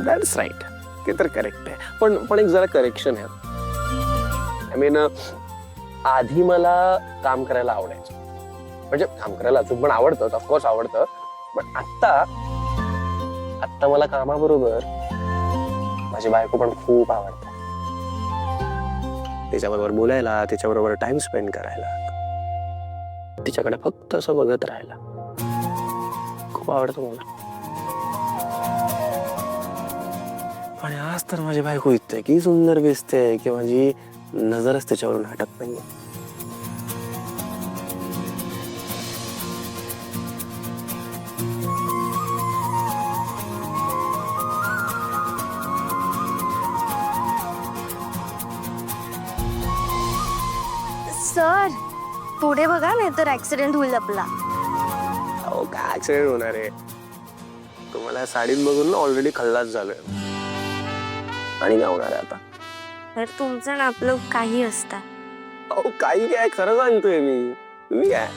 That's right, ते तर correct आहे. पण एक जरा करेक्शन आहे. आय मीन आधी मला काम करायला आवडायचं, म्हणजे काम करायला अजून पण आवडतं, ऑफकोर्स आवडतं, पण आत्ता मला कामाबरोबर माझी बायको पण खूप आवडते. तिच्याबरोबर बोलायला, तिच्याबरोबर टाइम स्पेंड करायला, तिच्याकडे फक्त असं बघत राहायला खूप आवडतं मला. आणि आज तर माझी बायको इतकी सुंदर दिसते की माझी नजरच त्याच्यावरून हटत नाहीये. सर पुढे बघा, नाही तर ऍक्सिडेंट होईल आपला. अहो काय ऍक्सिडेंट होणार आहे? तुम्हाला साडीत बघून ऑलरेडी खल्लास झालोय आणि काय होणार आहे आता? तर तुमचं ना आपलं काही असतं. अहो काही काय, खरं सांगतोय मी. तुम्ही काय?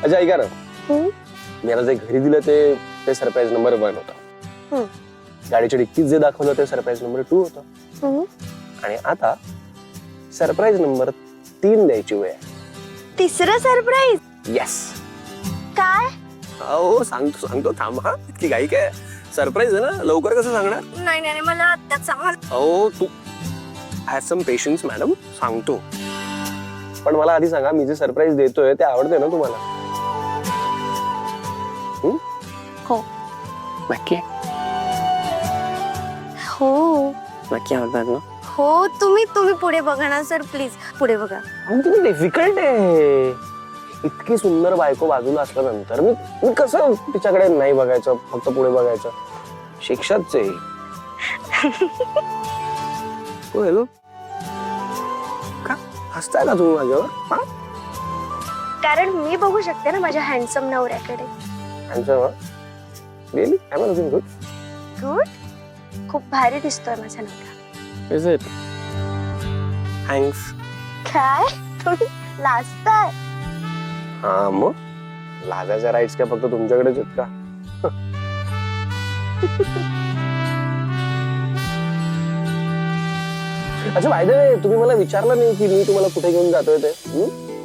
अच्छा ऐका ना, मी आता जे घरी दिलं ते सरप्राईज नंबर 1 होता. गाडीच्या डिक्कीत जे दाखवलं ते सरप्राईज नंबर 2 होतं. आणि आता सरप्राईज नंबर 3 द्यायची वेळ आहे. तिसरं सरप्राईज? येस. काय? हो सांगतो थांबा, इतकी घाई काय? सरप्राईज आहे ना, लवकर कसं सांगणार? नाही मला आत्ताच सांगा. अहो तू हॅज सम पेशन्स मॅडम, सांगतो. पण मला आधी सांगा, मी जे सरप्राईज देतोय ते आवडते ना तुम्हाला? हो. नक्की? हो नक्की आवडतात ना? हो. तुम्ही पुढे बघा ना सर, प्लीज पुढे बघा. किती डिफिकल्ट आहे. इतकी सुंदर बायको बाजूला असल्यानंतर मी कसं तिच्याकडे नाही बघायचं, फक्त पुढे बघायचं? शिक्षाच आहे. हो हॅलो, का हसताय का तुम्ही माझ्यावर? हा, कारण मी बघू शकते ना माझ्या हँडसम नवऱ्याकडे. Really I am looking good. Good? खूप भारी दिसतोय माझा नवरा. Is it? थँक्स. काय तुम्ही लाजताय? हा मग लाजाच्या राईट्स काय फक्त तुमच्याकडेच आहेत का? अच्छा बाय द वे, तुम्ही मला विचारलं नाही की मी तुम्हाला कुठे घेऊन जातोय ते?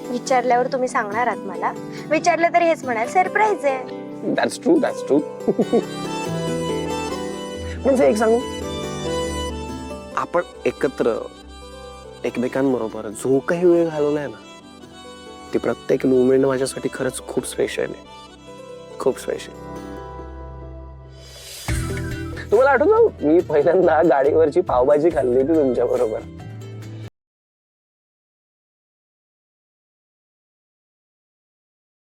विचारल्यावर तुम्ही सांगणार आहात मला? विचारलं तर हेच म्हणाल सरप्राईज आहे. That's true. म्हणजे एक सांगू, आपण एकत्र एकमेकांबरोबर जो काही वेळ घालवलाय ना, ती प्रत्येक मुवमेंट माझ्यासाठी खरंच खूप स्पेशल आहे. खूप स्पेशल. तुम्हाला आठवतं मी पहिल्यांदा गाडीवरची पावभाजी खाल्ली होती तुमच्या बरोबर?